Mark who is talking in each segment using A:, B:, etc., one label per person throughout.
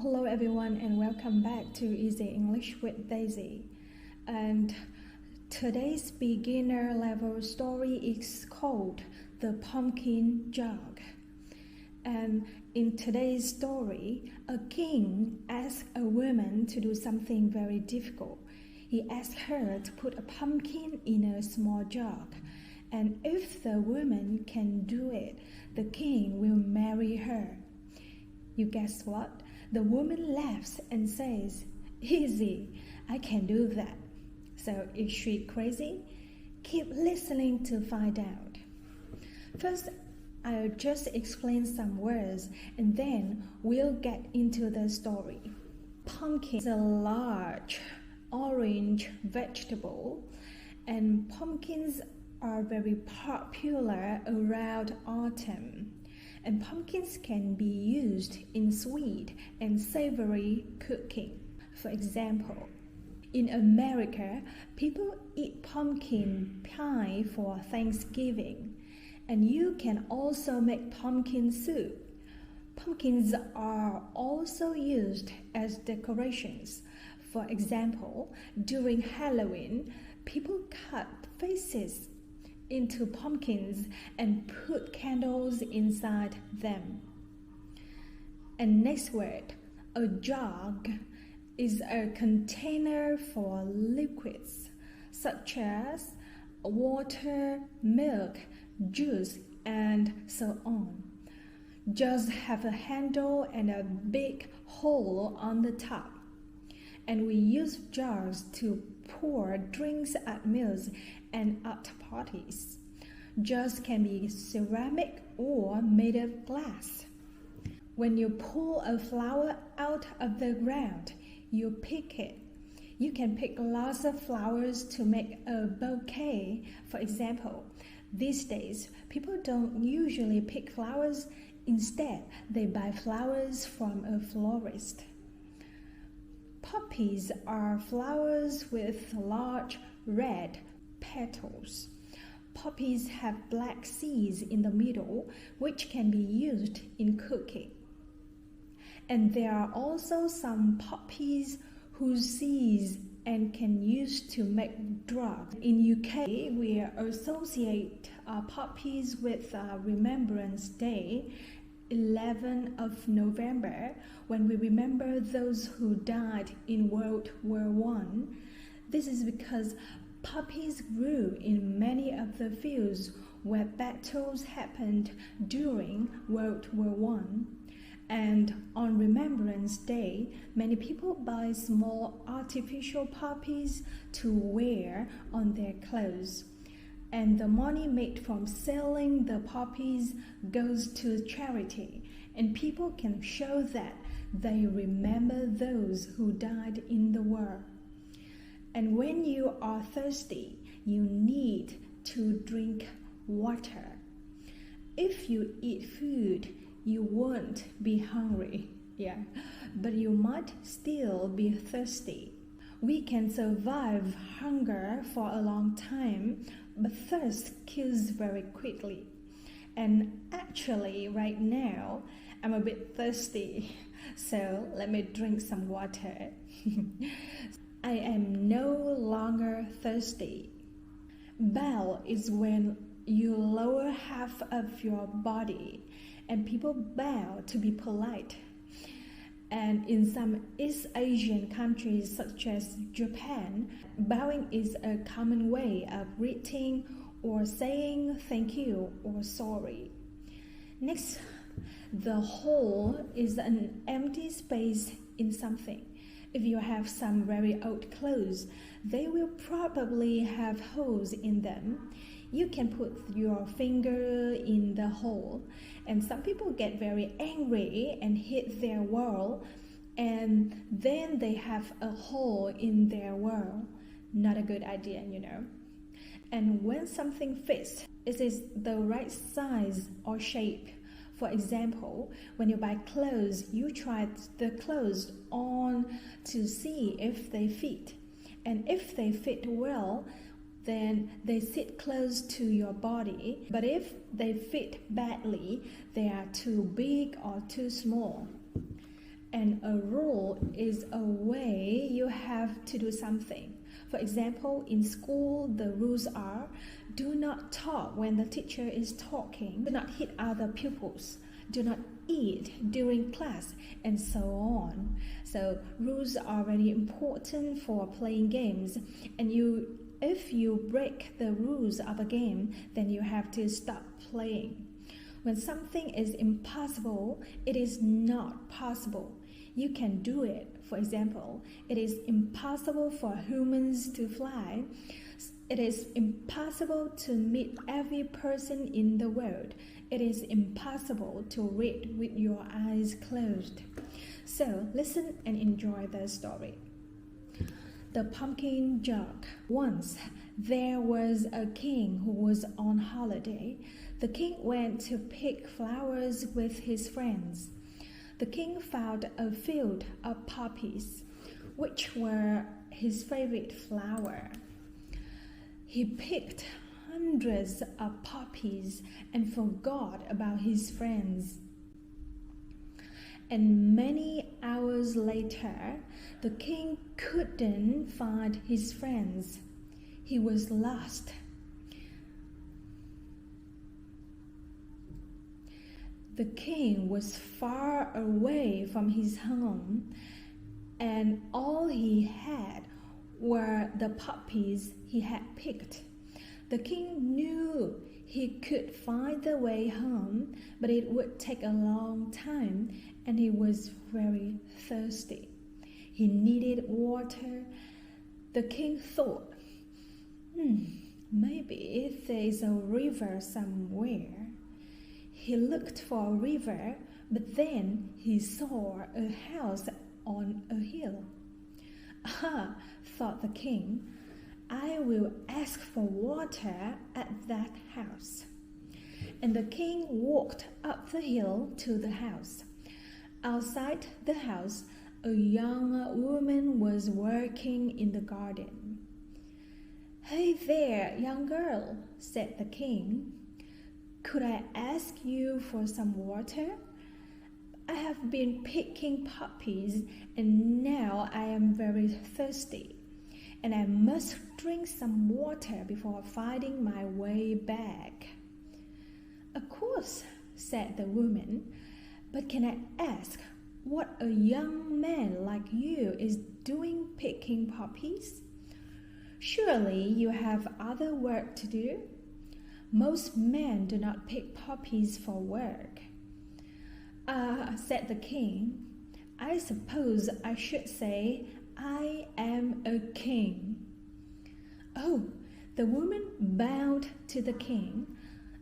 A: Hello everyone and welcome back to Easy English with Daisy. And today's beginner level story is called The Pumpkin Jug. And in today's story, a king asked a woman to do something very difficult. He asked her to put a pumpkin in a small jug. And if the woman can do it, the king will marry her. You guess what? The woman laughs and says, "Easy, I can do that." So is she crazy? Keep listening to find out. First, I'll just explain some words and then we'll get into the story. Pumpkin is a large orange vegetable, and pumpkins are very popular around autumn. And pumpkins can be used in sweet and savory cooking. For example, in America, people eat pumpkin pie for Thanksgiving, and you can also make pumpkin soup. Pumpkins are also used as decorations. For example, during Halloween, people cut faces into pumpkins and put candles inside them. And next word, a jug is a container for liquids such as water, milk, juice, and so on. Jugs have a handle and a big hole on the top. And we use jars to pour drinks at meals and at parties. Jars can be ceramic or made of glass. When you pull a flower out of the ground, you pick it. You can pick lots of flowers to make a bouquet. For example, these days, people don't usually pick flowers. Instead, they buy flowers from a florist. Poppies are flowers with large red petals. Poppies have black seeds in the middle, which can be used in cooking. And there are also some poppies whose seeds and can use to make drugs. In UK, we associate poppies with Remembrance Day, 11th of November, when we remember those who died in World War I. This is because poppies grew in many of the fields where battles happened during World War I. And on Remembrance Day, many people buy small artificial poppies to wear on their clothes. And the money made from selling the poppies goes to charity, and people can show that they remember those who died in the war. And when you are thirsty, you need to drink water. If you eat food, you won't be hungry, but you might still be thirsty. We can survive hunger for a long time, but thirst kills very quickly. And actually, right now, I'm a bit thirsty, so let me drink some water. I am no longer thirsty. Bow is when you lower half of your body, and people bow to be polite. And in some East Asian countries such as Japan, bowing is a common way of greeting or saying thank you or sorry. Next, the hole is an empty space in something. If you have some very old clothes, they will probably have holes in them. You can put your finger in the hole, and some people get very angry and hit their wall, and then they have a hole in their wall. Not a good idea, And when something fits, it is the right size or shape. For example, when you buy clothes, you try the clothes on to see if they fit. And if they fit well, then they sit close to your body. But if they fit badly, they are too big or too small. and a rule is a way you have to do something. For example, in school, the rules are: do not talk when the teacher is talking, do not hit other pupils, do not eat during class, and so on. So rules are very important for playing games, and if you break the rules of a game, then you have to stop playing. When something is impossible, it is not possible. You can do it. For example, it is impossible for humans to fly. It is impossible to meet every person in the world. It is impossible to read with your eyes closed. So listen and enjoy the story. The Pumpkin Jug. Once there was a king who was on holiday. The king went to pick flowers with his friends. The king found a field of poppies, which were his favorite flower. He picked hundreds of poppies and forgot about his friends. And many hours later, the king couldn't find his friends. He was lost. The king was far away from his home, and all he had were the poppies he had picked. The king knew he could find the way home, but it would take a long time, and he was very thirsty. He needed water. The king thought, maybe there is a river somewhere. He looked for a river, but then he saw a house on a hill. "Ah," thought the king, "I will ask for water at that house." And the king walked up the hill to the house. Outside the house, a young woman was working in the garden. "Hey there, young girl," said the king. "Could I ask you for some water? I have been picking poppies and now I am very thirsty, and I must drink some water before finding my way back." "Of course," said the woman, "but can I ask what a young man like you is doing picking poppies? Surely you have other work to do? Most men do not pick poppies for work." Said the king, "I suppose I should say I am a king." "Oh," the woman bowed to the king,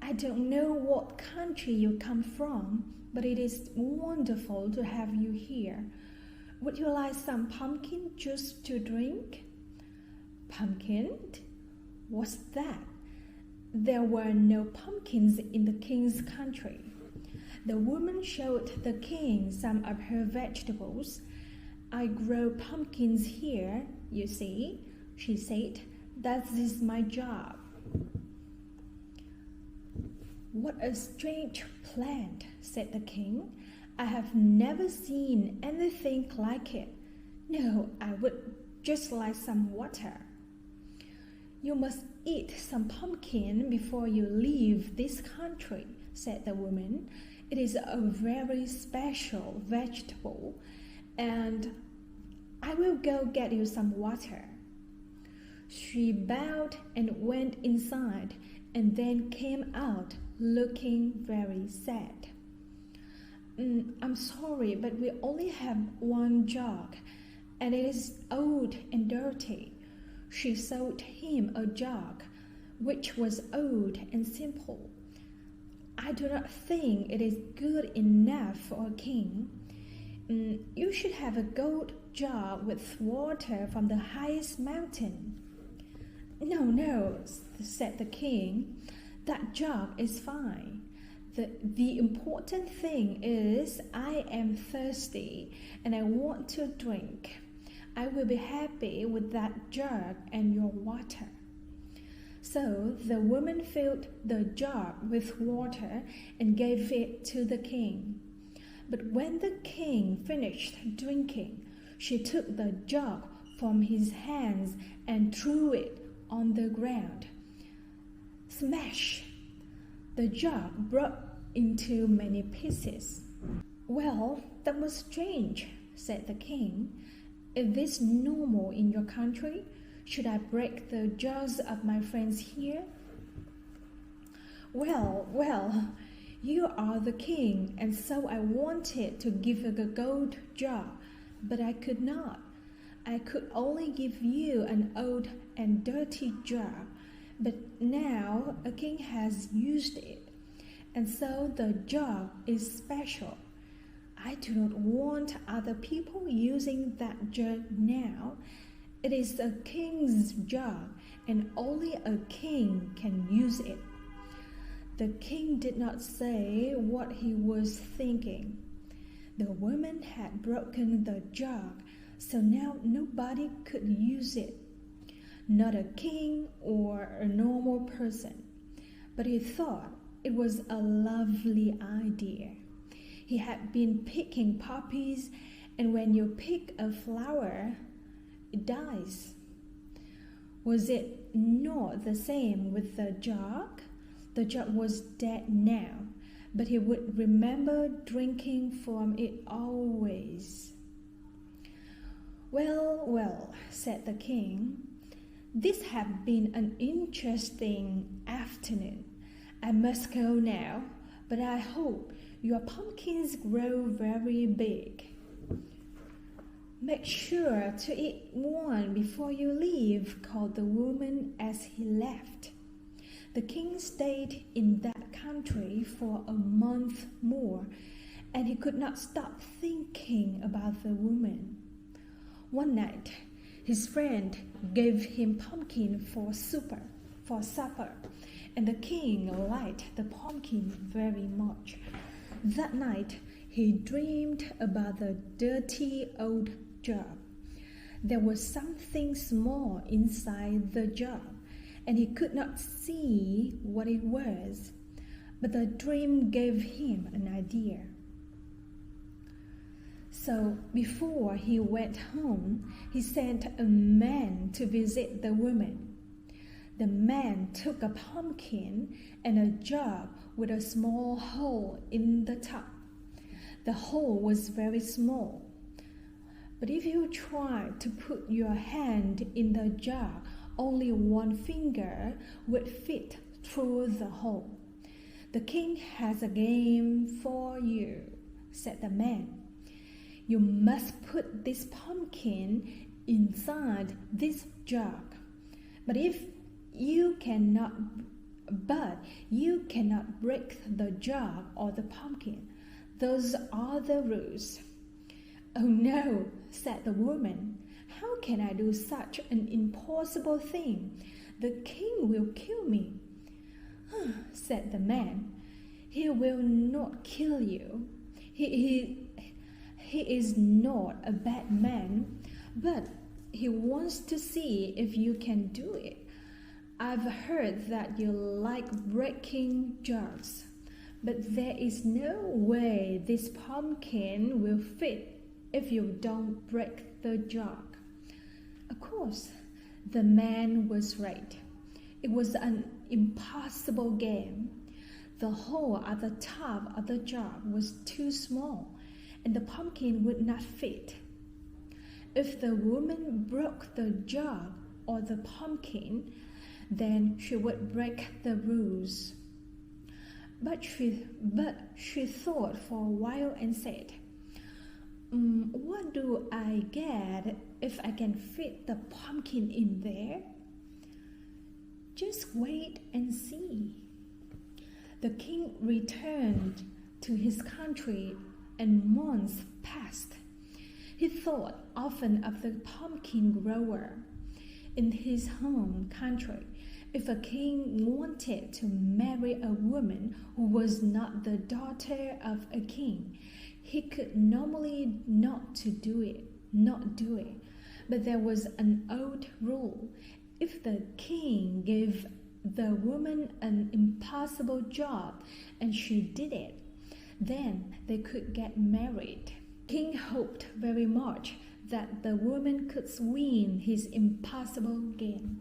A: "I don't know what country you come from, but it is wonderful to have you here. Would you like some pumpkin juice to drink?" "Pumpkin? What's that?" There were no pumpkins in the king's country. The woman showed the king some of her vegetables. "I grow pumpkins here, you see," she said. "That is my job." "What a strange plant," said the king. "I have never seen anything like it. No, I would just like some water." "You must eat some pumpkin before you leave this country," said the woman. "It is a very special vegetable, and I will go get you some water." She bowed and went inside, and then came out looking very sad. "I'm sorry, but we only have one jug, and it is old and dirty." She sold him a jug, which was old and simple. "I do not think it is good enough for a king. You should have a gold jug with water from the highest mountain." No, said the king. "That jug is fine. The important thing is I am thirsty and I want to drink. I will be happy with that jug and your water." So the woman filled the jug with water and gave it to the king. But when the king finished drinking, she took the jug from his hands and threw it on the ground. Smash! The jug broke into many pieces. "Well, that was strange," said the king. "Is this normal in your country? Should I break the jugs of my friends here?" Well, you are the king, and so I wanted to give you a gold jar, but I could not. I could only give you an old and dirty jar, but now a king has used it, and so the jar is special. I do not want other people using that jar now. It is a king's jar, and only a king can use it." The king did not say what he was thinking. The woman had broken the jug, so now nobody could use it. Not a king or a normal person. But he thought it was a lovely idea. He had been picking poppies, and when you pick a flower, it dies. Was it not the same with the jug? The jug was dead now, but he would remember drinking from it always. Well, said the king, "this has been an interesting afternoon. I must go now, but I hope your pumpkins grow very big. Make sure to eat one before you leave," called the woman as he left. The king stayed in that country for a month more, and he could not stop thinking about the woman. One night, his friend gave him pumpkin for supper, and the king liked the pumpkin very much. That night, he dreamed about the dirty old jar. There was something small inside the jar, and he could not see what it was, but the dream gave him an idea. So before he went home, he sent a man to visit the woman. The man took a pumpkin and a jar with a small hole in the top. The hole was very small, but if you tried to put your hand in the jar, only one finger would fit through the hole. "The king has a game for you," said the man. "You must put this pumpkin inside this jar. But you cannot break the jar or the pumpkin. Those are the rules." "Oh no," said the woman. "How can I do such an impossible thing? The king will kill me." Said the man. "He will not kill you. He is not a bad man, but he wants to see if you can do it. I've heard that you like breaking jars, but there is no way this pumpkin will fit if you don't break the jar." Of course, the man was right. It was an impossible game. The hole at the top of the jar was too small, and the pumpkin would not fit. If the woman broke the jar or the pumpkin, then she would break the rules. But she thought for a while and said, "What do I get if I can fit the pumpkin in there?" "Just wait and see." The king returned to his country, and months passed. He thought often of the pumpkin grower. In his home country, if a king wanted to marry a woman who was not the daughter of a king, he could normally not do it. But there was an old rule. If the king gave the woman an impossible job and she did it, Then they could get married. King hoped very much that the woman could win his impossible game.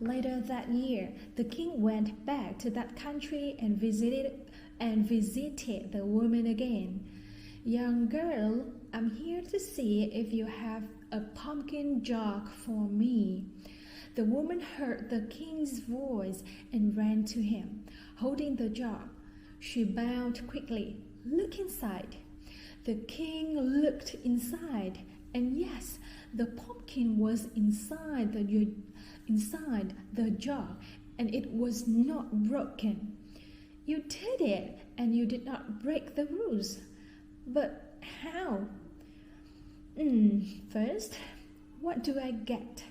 A: Later that year, the king went back to that country and visited the woman again. "Young girl, I'm here to see if you have a pumpkin jug for me." The woman heard the king's voice and ran to him, holding the jug. She bowed quickly. "Look inside." The king looked inside, and yes, the pumpkin was inside the jar, and it was not broken. "You did it, and you did not break the rules. But how?" First, what do I get?"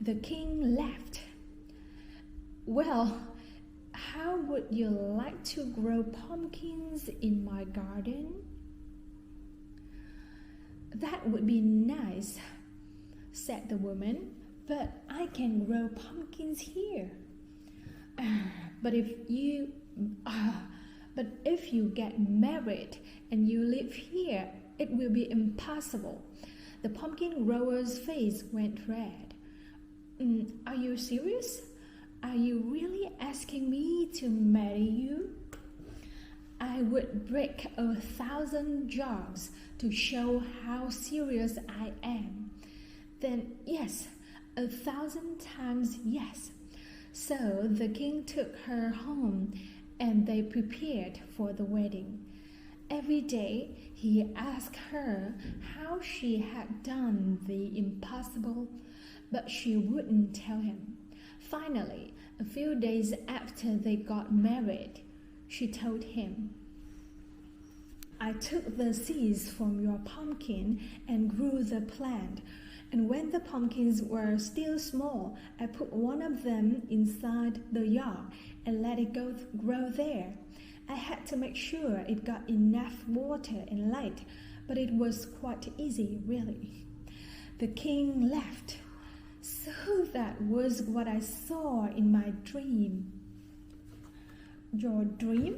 A: The king laughed. "Well, how would you like to grow pumpkins in my garden?" "That would be nice," said the woman, "but I can grow pumpkins here." But if you get married and you live here, it will be impossible." The pumpkin grower's face went red. Are you serious? Are you really asking me to marry you?" "I would break 1,000 jugs to show how serious I am." "Then yes, 1,000 times yes." So the king took her home, and they prepared for the wedding. Every day he asked her how she had done the impossible, but she wouldn't tell him. Finally, a few days after they got married, she told him, "I took the seeds from your pumpkin and grew the plant. And when the pumpkins were still small, I put one of them inside the yard and let it grow there. I had to make sure it got enough water and light, but it was quite easy, really." The king laughed. "So that was what I saw in my dream." "Your dream?"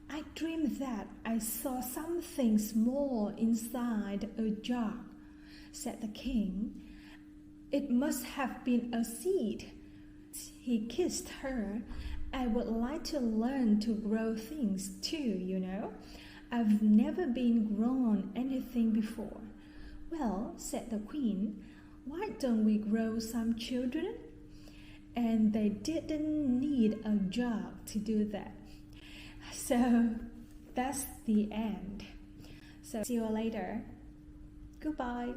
A: "I dreamed that I saw something small inside a jar," said the king. "It must have been a seed." He kissed her. "I would like to learn to grow things too, you know. I've never been grown anything before." "Well," said the queen, "why don't we grow some children?" And they didn't need a jug to do that. So that's the end. So see you later. Goodbye.